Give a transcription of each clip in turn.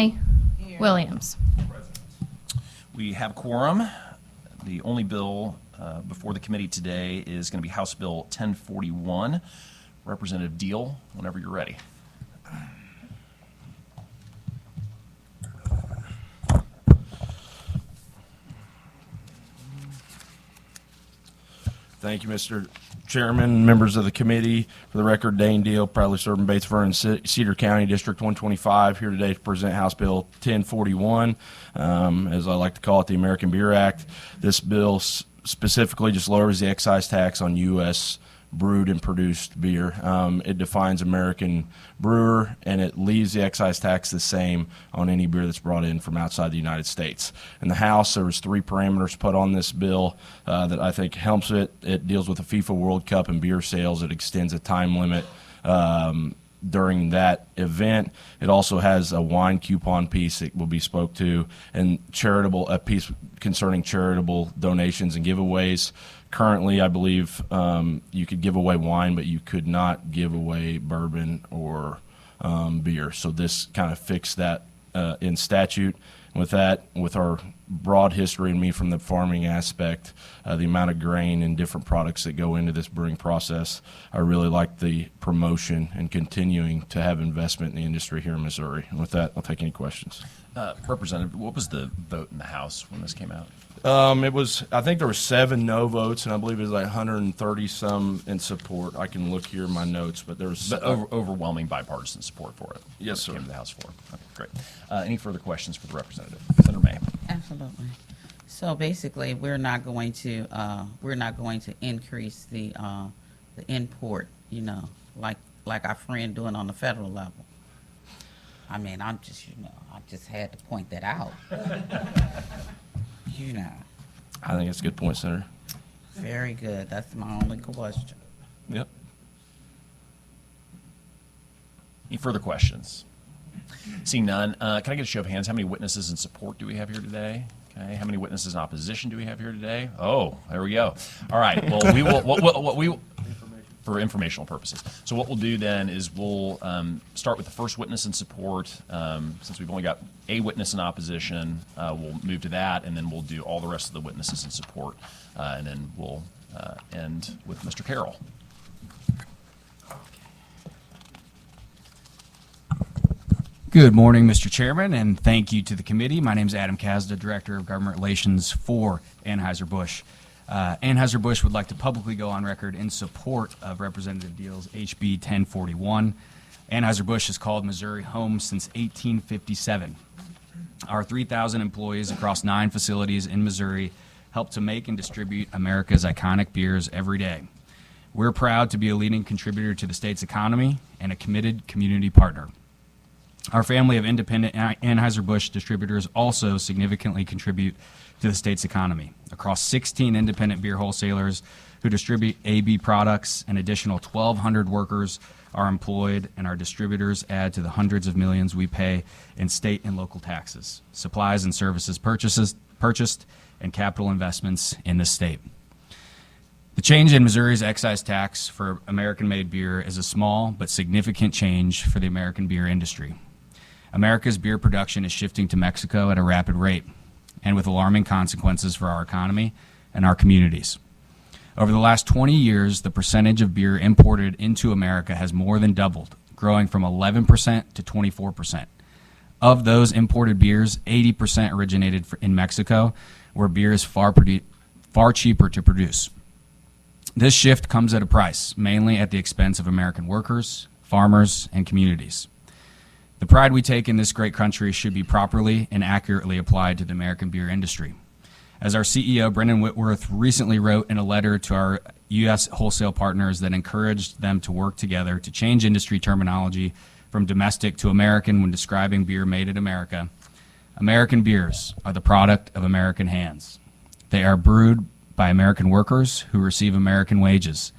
Aye. Williams. We have quorum. The only bill before the committee today is going to be House Bill 1041. Representative Diehl, whenever you're ready. Thank you, Mr. Chairman, members of the committee. For the record, Dane Diehl, proudly serving Bates Vernon, Cedar County, District 125, here today to present House Bill 1041, as I like to call it, the American Beer Act. This bill specifically just lowers the excise tax on U.S. brewed and produced beer. It defines American brewer, and it leaves the excise tax the same on any beer that's brought in from outside the United States. In the House, there was 3 parameters put on this bill that I think helps it. It deals with the FIFA World Cup and beer sales. It extends a time limit during that event. It also has a wine coupon piece that will be spoke to, and a piece concerning charitable donations and giveaways. Currently, I believe you could give away wine, but you could not give away bourbon or beer. So this kind of fixed that in statute. And with that, with our broad history and me from the farming aspect, the amount of grain and different products that go into this brewing process, I really like the promotion and continuing to have investment in the industry here in Missouri. And with that, I'll take any questions. Representative, what was the vote in the House when this came out? I think there were 7 no votes, and I believe it was like 130 some in support. I can look here in my notes, but there was Overwhelming bipartisan support for it. Yes, sir. Came to the House floor. Okay, great. Any further questions for the representative? Senator May. Absolutely. So basically, we're not going to increase the import, like our friend doing on the federal level. I mean, I just had to point that out. I think it's a good point, Senator. Very good. That's my only question. Yep. Any further questions? Seeing none, can I get a show of hands? How many witnesses in support do we have here today? Okay. How many witnesses in opposition do we have here today? Oh, there we go. All right. Well, we will. For informational purposes. So what we'll do then is we'll start with the first witness in support. Since we've only got a witness in opposition, we'll move to that, and then we'll do all the rest of the witnesses in support, and then we'll end with Mr. Carroll. Good morning, Mr. Chairman, and thank you to the committee. My name is Adam Kazda, Director of Government Relations for Anheuser-Busch. Anheuser-Busch would like to publicly go on record in support of Representative Diehl's HB 1041. Anheuser-Busch has called Missouri home since 1857. Our 3,000 employees across 9 facilities in Missouri help to make and distribute America's iconic beers every day. We're proud to be a leading contributor to the state's economy and a committed community partner. Our family of independent Anheuser-Busch distributors also significantly contribute to the state's economy. Across 16 independent beer wholesalers who distribute AB products, an additional 1,200 workers are employed, and our distributors add to the hundreds of millions we pay in state and local taxes, supplies and services purchased, and capital investments in the state. The change in Missouri's excise tax for American-made beer is a small but significant change for the American beer industry. America's beer production is shifting to Mexico at a rapid rate, and with alarming consequences for our economy and our communities. Over the last 20 years, the percentage of beer imported into America has more than doubled, growing from 11% to 24%. Of those imported beers, 80% originated in Mexico, where beer is far cheaper to produce. This shift comes at a price, mainly at the expense of American workers, farmers, and communities. The pride we take in this great country should be properly and accurately applied to the American beer industry. As our CEO, Brendan Whitworth, recently wrote in a letter to our U.S. wholesale partners that encouraged them to work together to change industry terminology from domestic to American when describing beer made in America, American beers are the product of American hands. They are brewed by American workers who receive American wages.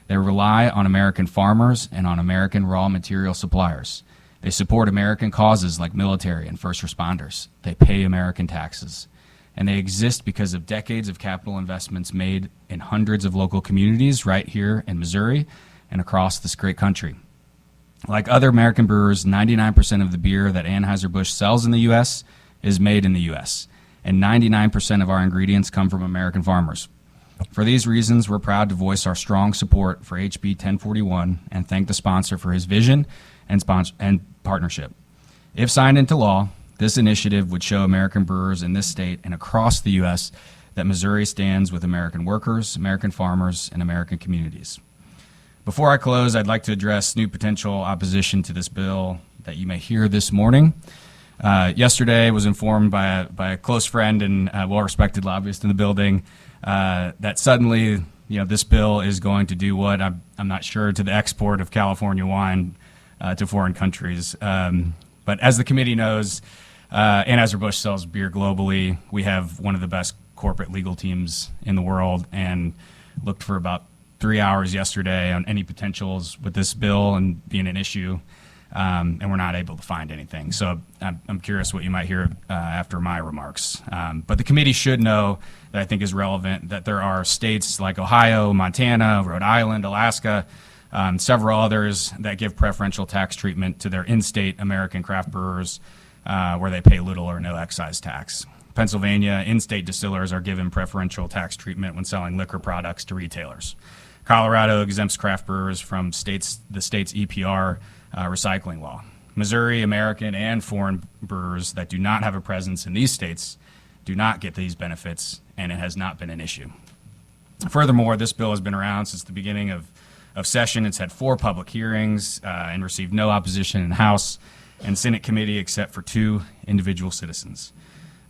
They rely on American farmers and on American raw material suppliers. They support American causes like military and first responders. They pay American taxes. And they exist because of decades of capital investments made in hundreds of local communities right here in Missouri and across this great country. Like other American brewers, 99% of the beer that Anheuser-Busch sells in the U.S. is made in the U.S., and 99% of our ingredients come from American farmers. For these reasons, we're proud to voice our strong support for HB 1041 and thank the sponsor for his vision and partnership. If signed into law, this initiative would show American brewers in this state and across the U.S. that Missouri stands with American workers, American farmers, and American communities. Before I close, I'd like to address new potential opposition to this bill that you may hear this morning. Yesterday, I was informed by a close friend and well-respected lobbyist in the building that suddenly, this bill is going to do what I'm not sure to the export of California wine to foreign countries. But as the committee knows, Anheuser-Busch sells beer globally. We have one of the best corporate legal teams in the world, and looked for about 3 hours yesterday on any potentials with this bill and being an issue, and we're not able to find anything. So I'm curious what you might hear after my remarks. But the committee should know that I think is relevant that there are states like Ohio, Montana, Rhode Island, Alaska, several others that give preferential tax treatment to their in-state American craft brewers where they pay little or no excise tax. Pennsylvania, in-state distillers are given preferential tax treatment when selling liquor products to retailers. Colorado exempts craft brewers from the state's EPR recycling law. Missouri, American, and foreign brewers that do not have a presence in these states do not get these benefits, and it has not been an issue. Furthermore, this bill has been around since the beginning of session. It's had 4 public hearings and received no opposition in the House and Senate committee except for 2 individual citizens.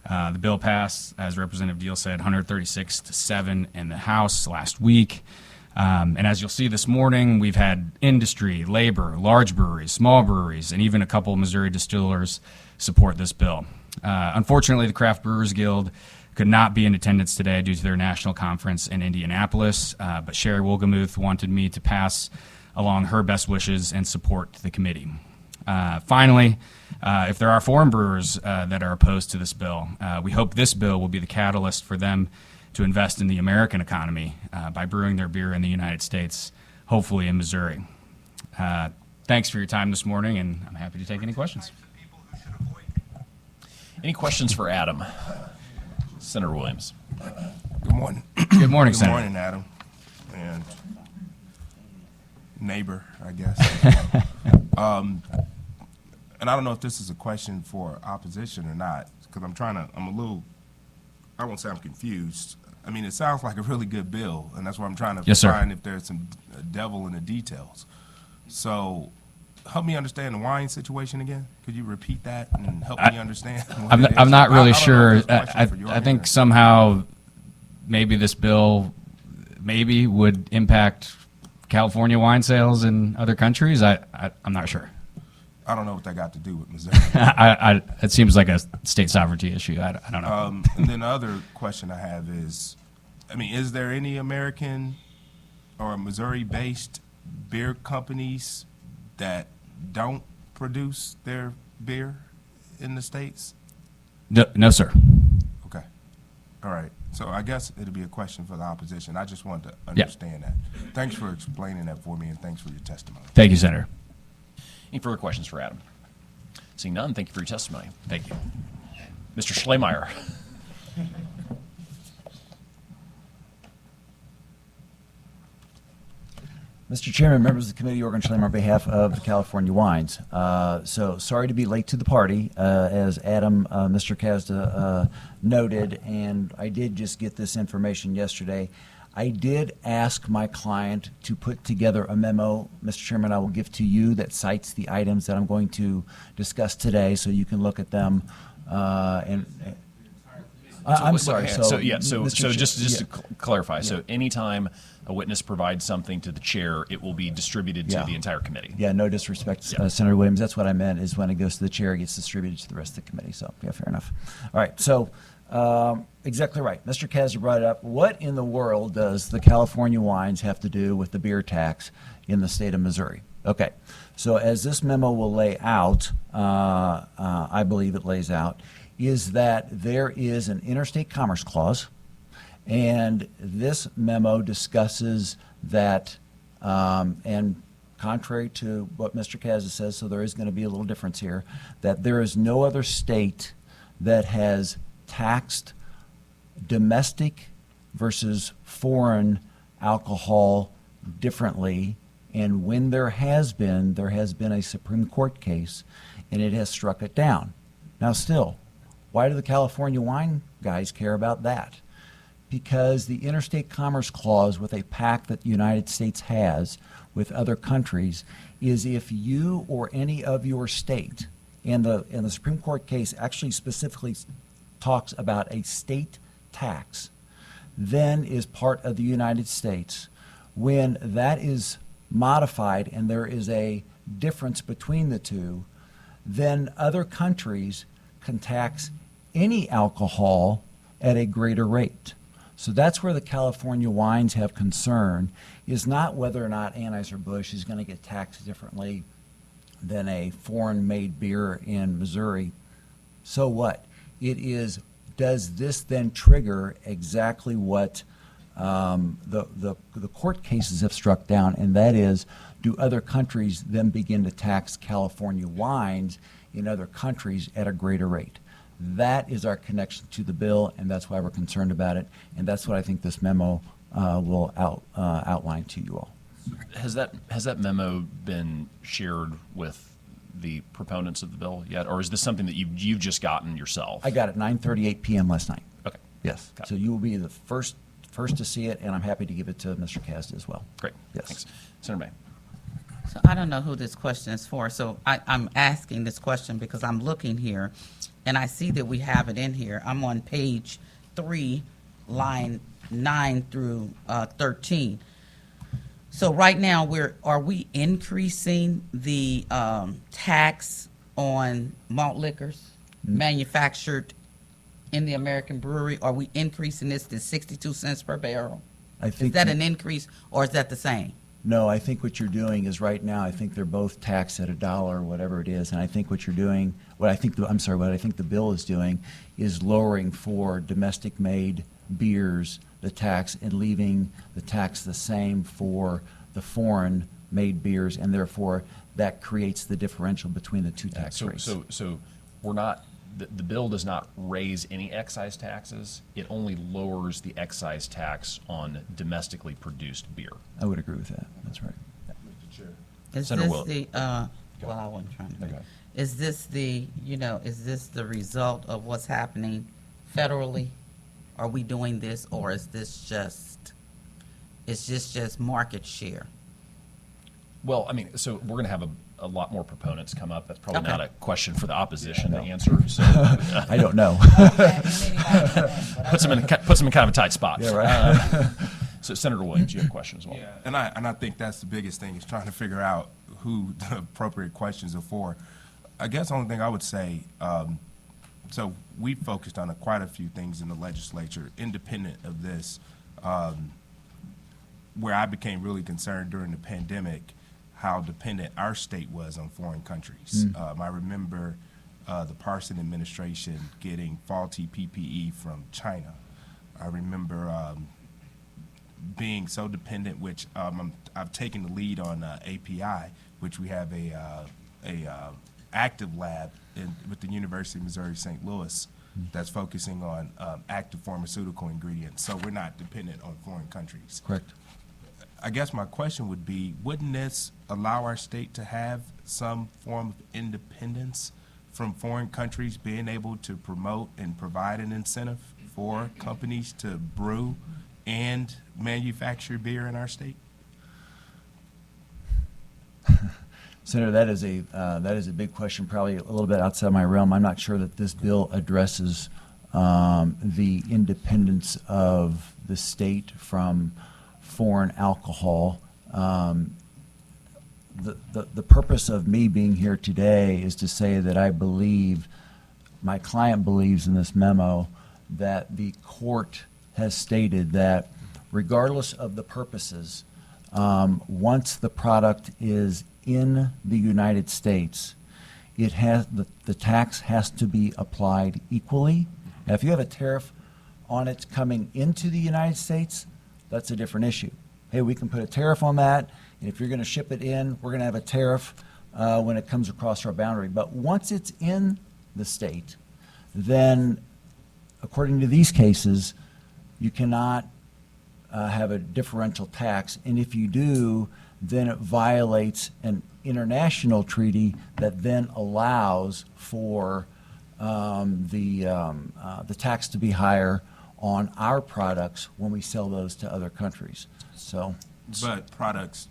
The bill passed, as Representative Diehl said, 136-7 in the House last week. And as you'll see this morning, we've had industry, labor, large breweries, small breweries, and even a couple of Missouri distillers support this bill. Unfortunately, the Craft Brewers Guild could not be in attendance today due to their national conference in Indianapolis, but Sherry Wolgemuth wanted me to pass along her best wishes and support to the committee. Finally, if there are foreign brewers that are opposed to this bill, we hope this bill will be the catalyst for them to invest in the American economy by brewing their beer in the United States, hopefully in Missouri. Thanks for your time this morning, and I'm happy to take any questions. Any questions for Adam? Senator Williams. Good morning. Good morning, Good Senator. morning, Adam. And neighbor, I guess. And I don't know if this is a question for opposition or not, because I'm a little, I won't say I'm confused. I mean, it sounds like a really good bill, and that's why I'm trying to Yes, sir. find if there's some devil in the details. So help me understand the wine situation again. Could you repeat that and help me understand? what it is? I'm not I really don't know if sure. it's a question for your I think hearing. somehow maybe this bill would impact California wine sales in other countries. I'm not sure. I don't know what that got to do with Missouri. It seems like a state sovereignty issue. I don't know. And then the other question I have is, I mean, is there any American or Missouri-based beer companies that don't produce their beer in the States? No, sir. Okay. All right. So I guess it'll be a question for the opposition. I just wanted to understand that. Thanks for explaining that for me, and thanks for your testimony. Thank you, Senator. Any further questions for Adam? Seeing none, thank you for your testimony. Thank you. Mr. Schlemeyer. Mr. Chairman, members of the committee, Organ Schlemer on behalf of the California Wines. So sorry to be late to the party, as Adam, Mr. Kazda noted, and I did just get this information yesterday. I did ask my client to put together a memo, Mr. Chairman, I will give to you that cites the items that I'm going to discuss today, so you can look at them. I'm sorry. So Mr. just to clarify, so Yeah. anytime a witness provides something to the chair, it will be distributed to Yeah. the entire committee. Yeah, no disrespect, Yeah. Senator Williams. That's what I meant, is when it goes to the chair, it gets distributed to the rest of the committee. So, yeah, fair enough. All right, so exactly right. Mr. Kazza brought it up. What in the world does the California Wines have to do with the beer tax in the state of Missouri? Okay, so as this memo will lay out, I believe it lays out, is that there is an interstate commerce clause, and this memo discusses that, and contrary to what Mr. Kazda says, so there is going to be a little difference here, that there is no other state that has taxed domestic versus foreign alcohol differently. And when there has been a Supreme Court case, and it has struck it down. Now still, why do the California wine guys care about that? Because the Interstate Commerce Clause with a pact that the United States has with other countries is if you or any of your state, and the Supreme Court case actually specifically talks about a state tax, then is part of the United States. When that is modified and there is a difference between the two, then other countries can tax any alcohol at a greater rate. So that's where the California wines have concern, is not whether or not Anheuser-Busch is going to get taxed differently than a foreign-made beer in Missouri. So what? It is, does this then trigger exactly what the court cases have struck down, and that is, do other countries then begin to tax California wines in other countries at a greater rate? That is our connection to the bill, and that's why we're concerned about it, and that's what I think this memo will outline to you all. Has that memo been shared with the proponents of the bill yet, or is this something that you've just gotten yourself? I got it 9:38 p.m. last night. Okay. Yes. Got it. So you will be the first to see it, and I'm happy to give it to Mr. Kazda as well. Great. Yes. Thanks. Senator May. So I don't know who this question is for, so I'm asking this question because I'm looking here, and I see that we have it in here. I'm on page 3, line 9 through 13. So right now, are we increasing the tax on malt liquors manufactured in the American brewery? Are we increasing this to 62 cents per barrel? I Is think that an increase, or is that the same? No, I think what you're doing is right now, I think they're both taxed at $1 or whatever it is, and I think what you're doing, what I think the bill is doing is lowering for domestic-made beers the tax and leaving the tax the same for the foreign-made beers, and therefore that creates the differential between the two tax rates. So we're not, the bill does not raise any excise taxes. It only lowers the excise tax on domestically produced beer. I would agree with that. That's right. Is Senator this Will- the, well, I wasn't trying to. Okay. Is this the, is this the result of what's happening federally? Are we doing this, or is this just market share? Well, I mean, so we're going to have a lot more proponents come up. That's probably Okay. not a question for the opposition to answer. So I don't know. puts them in kind of a tight spot. Yeah, right. So Senator Williams, you have a question as well. Yeah, and I think that's the biggest thing, is trying to figure out who the appropriate questions are for. I guess the only thing I would say, so we focused on quite a few things in the legislature, independent of this, where I became really concerned during the pandemic, how dependent our state was on foreign countries. I remember the Parson administration getting faulty PPE from China. I remember being so dependent, which I've taken the lead on API, which we have a active lab with the University of Missouri St. Louis that's focusing on active pharmaceutical ingredients. So we're not dependent on foreign countries. Correct. I guess my question would be, wouldn't this allow our state to have some form of independence from foreign countries, being able to promote and provide an incentive for companies to brew and manufacture beer in our state? Senator, that is a big question, probably a little bit outside my realm. I'm not sure that this bill addresses the independence of the state from foreign alcohol. The purpose of me being here today is to say that I believe, my client believes in this memo, that the court has stated that regardless of the purposes, once the product is in the United States, it has the tax has to be applied equally. Now, if you have a tariff on it coming into the United States, that's a different issue. hey, we can put a tariff on that, and if you're going to ship it in, we're going to have a tariff when it comes across our boundary. But once it's in the state, then according to these cases, you cannot have a differential tax, and if you do, then it violates an international treaty that then allows for the tax to be higher on our products when we sell those to other countries. So But products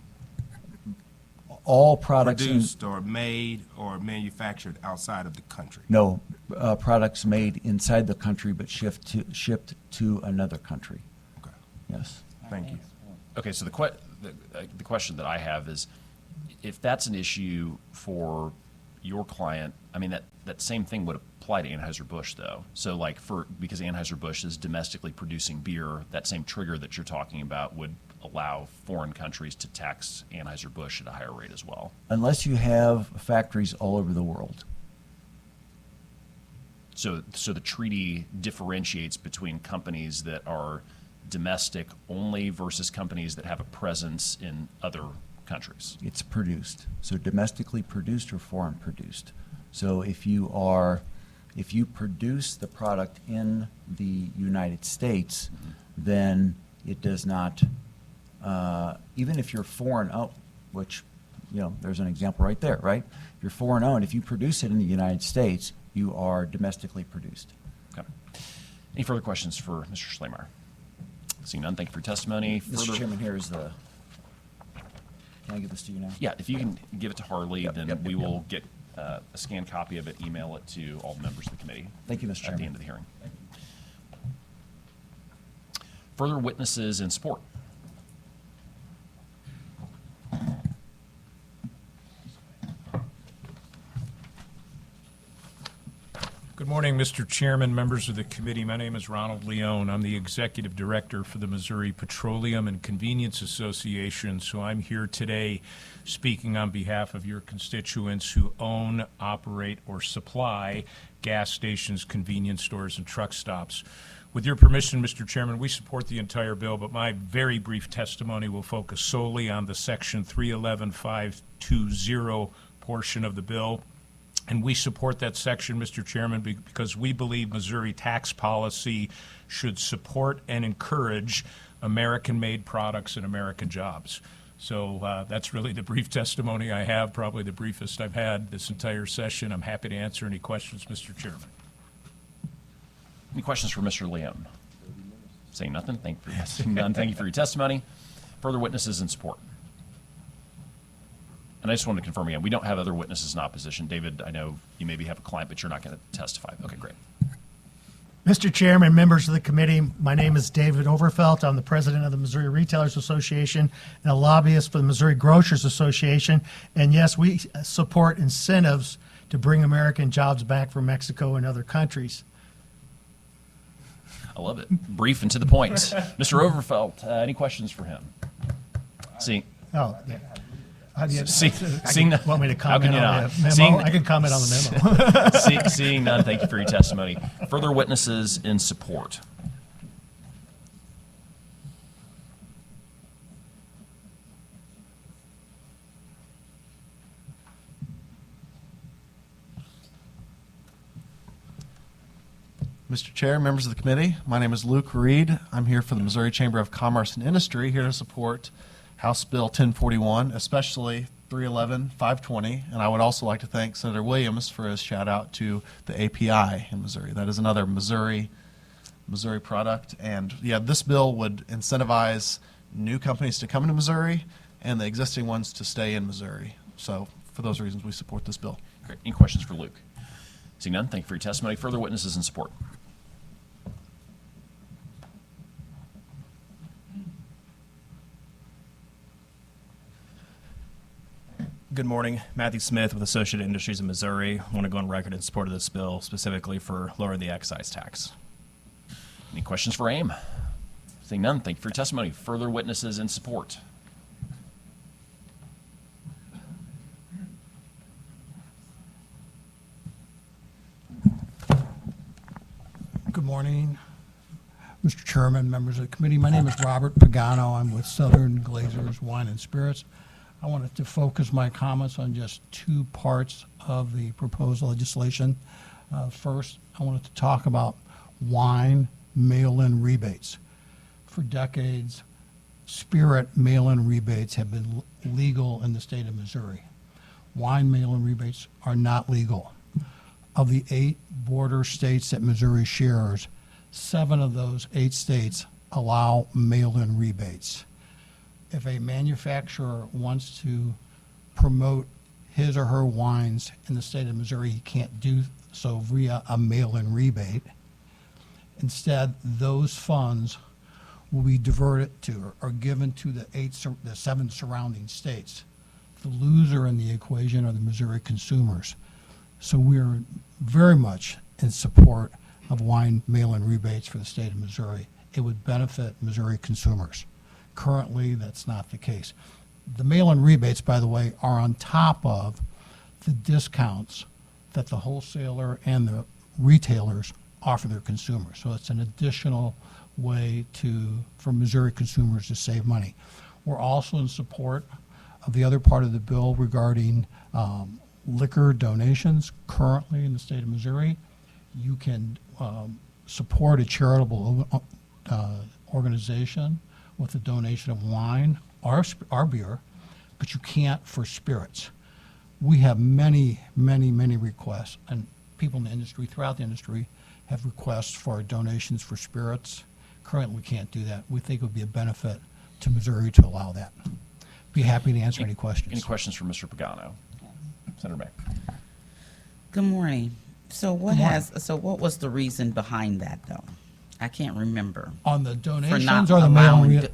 all products produced or made or manufactured outside of the country. no products made inside the country but shipped to another country. Okay. Yes. Thank you. Okay, so the question that I have is, if that's an issue for your client, I mean, that same thing would apply to Anheuser-Busch, though. So, like, because Anheuser-Busch is domestically producing beer, that same trigger that you're talking about would allow foreign countries to tax Anheuser-Busch at a higher rate as well. Unless you have factories all over the world. So the treaty differentiates between companies that are domestic only versus companies that have a presence in other countries. It's produced. So domestically produced or foreign produced. So if you produce the product in the United States, then it does not, even if you're foreign owned, which, there's an example right there, right? If you're foreign owned, if you produce it in the United States, you are domestically produced. Okay. Any further questions for Mr. Schlemeyer? Seeing none, thank you for your testimony. Mr. Chairman, here is can I give this to you now? Yeah, if you can give it to Harley, then yep, we yep. will get a scanned copy of it, email it to all the members of the committee. Thank you, Mr. At the Chairman. end of the hearing. Further witnesses in support? Good morning, Mr. Chairman, members of the committee. My name is Ronald Leone. I'm the Executive Director for the Missouri Petroleum and Convenience Association, so I'm here today speaking on behalf of your constituents who own, operate, or supply gas stations, convenience stores, and truck stops. With your permission, Mr. Chairman, we support the entire bill, but my very brief testimony will focus solely on the Section 311.520 portion of the bill. And we support that section, Mr. Chairman, because we believe Missouri tax policy should support and encourage American-made products and American jobs. So that's really the brief testimony I have, probably the briefest I've had this entire session. I'm happy to answer any questions, Mr. Chairman. Any questions for Mr. Leone? Saying nothing, seeing none, thank you for your testimony. Further witnesses in support? And I just wanted to confirm again, we don't have other witnesses in opposition. David, I know you maybe have a client, but you're not going to testify. Okay, great. Mr. Chairman, members of the committee, my name is David Overfelt. I'm the president of the Missouri Retailers Association and a lobbyist for the Missouri Grocers Association. And yes, we support incentives to bring American jobs back from Mexico and other countries. I love it. Brief and to the point. Mr. Overfelt, any questions for him? See, Oh, yeah. How do you, seeing none. want me to How can comment you on not? the memo? Seeing- I can comment on the memo. Seeing none, thank you for your testimony. Further witnesses in support? Mr. Chair, members of the committee, my name is Luke Reed. I'm here for the Missouri Chamber of Commerce and Industry, here to support House Bill 1041, especially 311-520. And I would also like to thank Senator Williams for his shout out to the API in Missouri. That is another Missouri product. And yeah, this bill would incentivize new companies to come into Missouri and the existing ones to stay in Missouri. So for those reasons, we support this bill. Great. Any questions for Luke? Seeing none, thank you for your testimony. Further witnesses in support? Good morning. Matthew Smith with Associated Industries in Missouri. I want to go on record in support of this bill, specifically for lowering the excise tax. Any questions for AIM? Seeing none, thank you for your testimony. Further witnesses in support? Good morning. Mr. Chairman, members of the committee, my name is Robert Pagano. I'm with Southern Glazers Wine and Spirits. I wanted to focus my comments on just two parts of the proposed legislation. First, I wanted to talk about wine mail-in rebates. For decades, spirit mail-in rebates have been legal in the state of Missouri. Wine mail-in rebates are not legal. Of the 8 border states that Missouri shares, 7 of those 8 states allow mail-in rebates. If a manufacturer wants to promote his or her wines in the state of Missouri, he can't do so via a mail-in rebate. Instead, those funds will be diverted to or given to the 7 surrounding states. The loser in the equation are the Missouri consumers. So we are very much in support of wine mail-in rebates for the state of Missouri. It would benefit Missouri consumers. Currently, that's not the case. The mail-in rebates, by the way, are on top of the discounts that the wholesaler and the retailers offer their consumers. So it's an additional way for Missouri consumers to save money. We're also in support of the other part of the bill regarding liquor donations. Currently in the state of Missouri, you can support a charitable organization with a donation of wine or beer, but you can't for spirits. We have many requests, and people in the industry, throughout the industry, have requests for donations for spirits. Currently, we can't do that. We think it would be a benefit to Missouri to allow that. Be happy to answer any questions. Any questions for Mr. Pagano? Senator May. Good morning. So what was the reason behind that, though? I can't remember. On the For donations not or the mail-in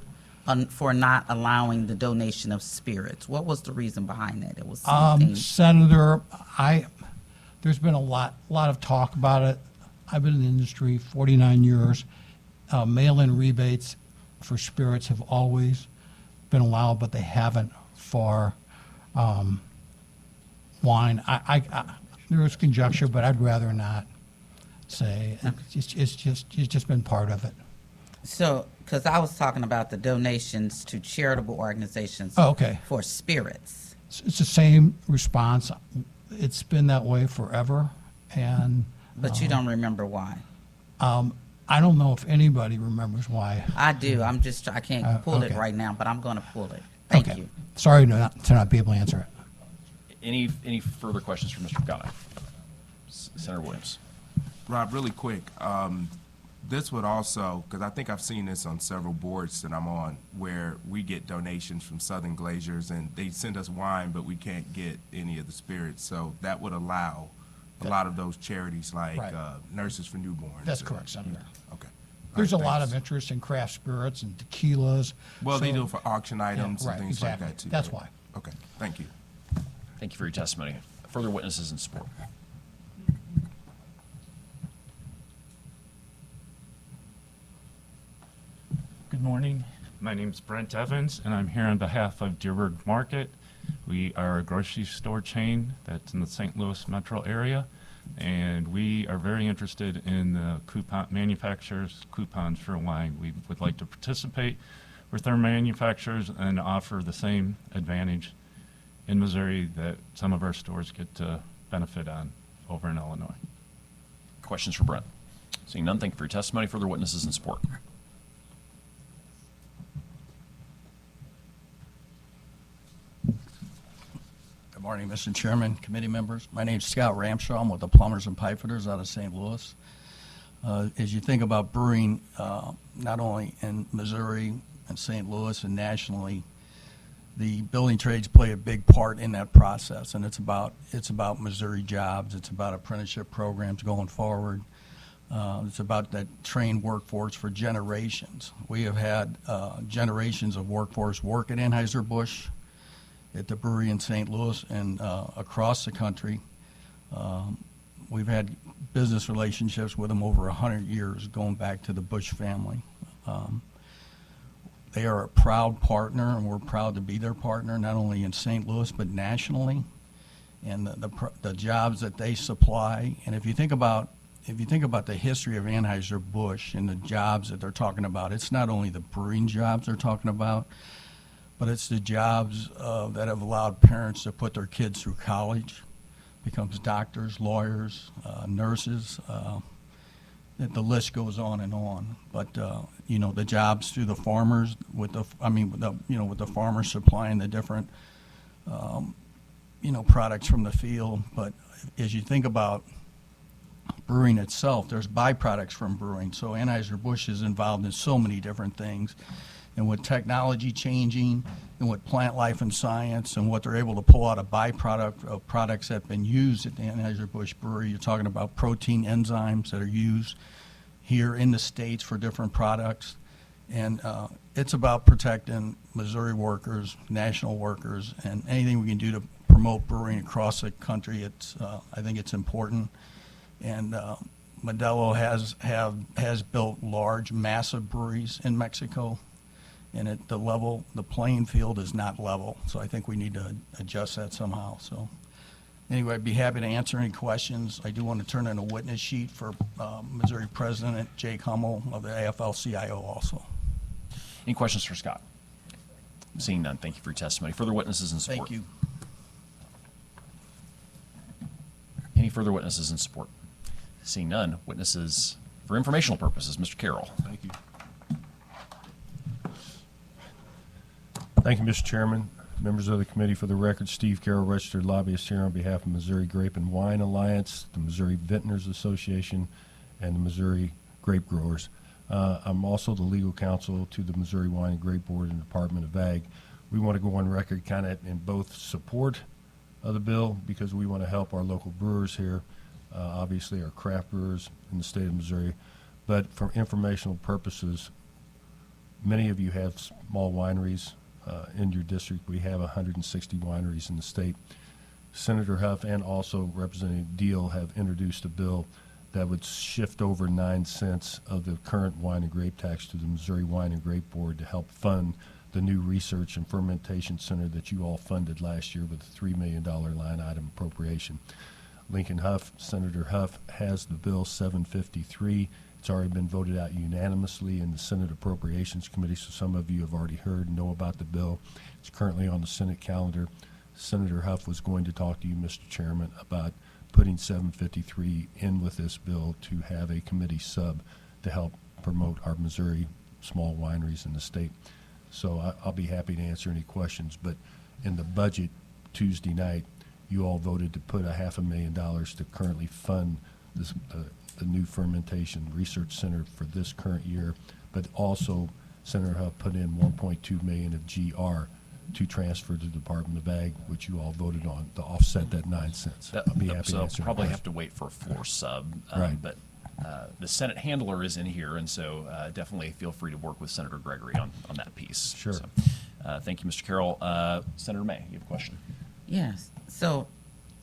allowing for not allowing the donation of spirits. What was the reason behind that? It was something. Senator, there's been a lot of talk about it. I've been in the industry 49 years. Mail-in rebates for spirits have always been allowed, but they haven't for wine. There is conjecture, but I'd rather not say. It's just been part of it. So, because I was talking about the donations to charitable organizations Oh, okay. for spirits. It's the same response. It's been that way forever, and But you don't remember why? I don't know if anybody remembers why. I do. I can't pull it okay. right now, but I'm going to pull it. Thank Okay. you. Sorry to not be able to answer it. Any further questions for Mr. Pagano? Senator Williams. Rob, really quick, this would also, because I think I've seen this on several boards that I'm on, where we get donations from Southern Glazers, and they send us wine, but we can't get any of the spirits. So that would allow a lot of those charities like Right. Nurses for Newborns. That's correct, Senator. Okay. There's a All right, lot of thanks. interest in craft spirits and tequilas. Well, they so- do it for auction items right, and things exactly. like that too. That's right? why. Okay, thank you. Thank you for your testimony. Further witnesses in support. Good morning. My name is Brent Evans, and I'm here on behalf of Dearborn Market. We are a grocery store chain that's in the St. Louis metro area, and we are very interested in the manufacturers' coupons for wine. We would like to participate with our manufacturers and offer the same advantage in Missouri that some of our stores get to benefit on over in Illinois. Questions for Brent? Seeing none, thank you for your testimony. Further witnesses in support. Good morning, Mr. Chairman, committee members. My name's Scott Ramshaw. I'm with the Plumbers and Pipefitters out of St. Louis. As you think about brewing, not only in Missouri and St. Louis and nationally, the building trades play a big part in that process, and it's about Missouri jobs. It's about apprenticeship programs going forward. It's about that trained workforce for generations. We have had generations of workforce work at Anheuser-Busch, at the brewery in St. Louis, and across the country. We've had business relationships with them over 100 years, going back to the Busch family. They are a proud partner, and we're proud to be their partner, not only in St. Louis, but nationally. And the jobs that they supply, and if you think about if you think about the history of Anheuser-Busch and the jobs that they're talking about, it's not only the brewing jobs they're talking about, but it's the jobs that have allowed parents to put their kids through college, becomes doctors, lawyers, nurses. The list goes on and on. But the jobs through the farmers with the farmers supplying the different products from the field. But as you think about brewing itself, there's byproducts from brewing. So Anheuser-Busch is involved in so many different things. And with technology changing and with plant life and science and what they're able to pull out a byproduct of products that have been used at the Anheuser-Busch brewery, you're talking about protein enzymes that are used here in the States for different products. And it's about protecting Missouri workers, national workers, and anything we can do to promote brewing across the country. I think it's important. And Modelo has built large, massive breweries in Mexico. And at the playing field is not level. So I think we need to adjust that somehow. So anyway, I'd be happy to answer any questions. I do want to turn in a witness sheet for Missouri President Jake Hummel of the AFL-CIO also. Any questions for Scott? Seeing none, thank you for your testimony. Further witnesses in support? Thank you. Any further witnesses in support? Seeing none, witnesses for informational purposes. Mr. Carroll. Thank you. Thank you, Mr. Chairman. Members of the committee, for the record, Steve Carroll, registered lobbyist here on behalf of Missouri Grape and Wine Alliance, the Missouri Vintners Association, and the Missouri Grape Growers. I'm also the legal counsel to the Missouri Wine and Grape Board and Department of Ag. We want to go on record kind of in both support of the bill because we want to help our local brewers here, obviously our craft brewers in the state of Missouri. But for informational purposes, many of you have small wineries in your district. We have 160 wineries in the state. Senator Huff and also Representative Diehl have introduced a bill that would shift over 9 cents of the current wine and grape tax to the Missouri Wine and Grape Board to help fund the new research and fermentation center that you all funded last year with a $3 million line item appropriation. Lincoln Huff, Senator Huff, has the bill 753. It's already been voted out unanimously in the Senate Appropriations Committee, so some of you have already heard and know about the bill. It's currently on the Senate calendar. Senator Huff was going to talk to you, Mr. Chairman, about putting 753 in with this bill to have a committee sub to help promote our Missouri small wineries in the state. So I'll be happy to answer any questions, but in the budget Tuesday night, you all voted to put $500,000 to currently fund this, the new fermentation research center for this current year, but also Senator Huff put in $1.2 million of GR to transfer to the Department of Ag, which you all voted on to offset that 9 cents. I'll be happy to So answer. probably have to wait for a floor sub. Right. But the Senate handler is in here, and so definitely feel free to work with Senator Gregory on that piece. Sure. So, thank you, Mr. Carroll. Senator May, you have a question? Yes. So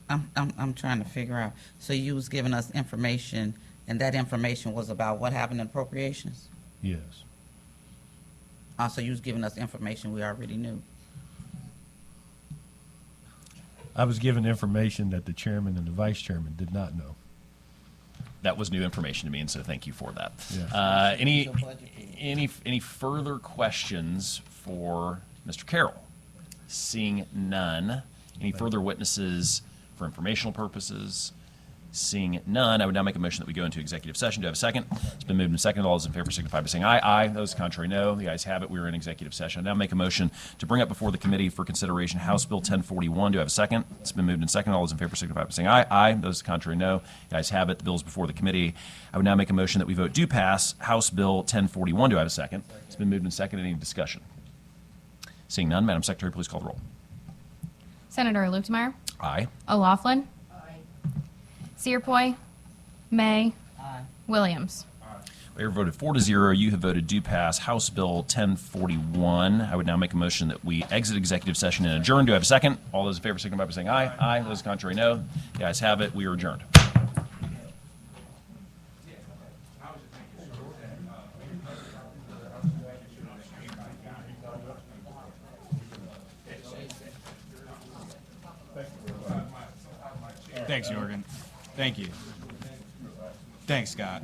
I'm trying to figure out. So you was giving us information, and that information was about what happened in appropriations? Yes. Also, you was giving us information we already knew. I was given information that the chairman and the vice chairman did not know. That was new information to me, and so thank you for that. Yes. Any further questions for Mr. Carroll? Seeing none. Any further witnesses for informational purposes? Seeing none, I would now make a motion that we go into executive session. Do I have a second? It's been moved and seconded. All those in favor signify by saying aye. Aye. Those contrary, no. The ayes have it. We are in executive session. I now make a motion to bring up before the committee for consideration House Bill 1041. Do I have a second? It's been moved and seconded. All those in favor signify by saying aye. Aye. Those contrary, no. The ayes have it. The bill is before the committee. I would now make a motion that we vote do pass House Bill 1041. Do I have a second? It's been moved and seconded. Any discussion? Seeing none, Madam Secretary, please call the roll. Senator Lukemeyer, Aye. O'Laughlin, Searpoy, May, Williams. We have voted 4-0. You have voted do pass House Bill 1041. I would now make a motion that we exit executive session and adjourn. Do I have a second? All those in favor signify by saying aye. Aye. Those contrary, no. The ayes have it. We are adjourned. Thanks, Jorgen. Thank you. Thanks, Scott.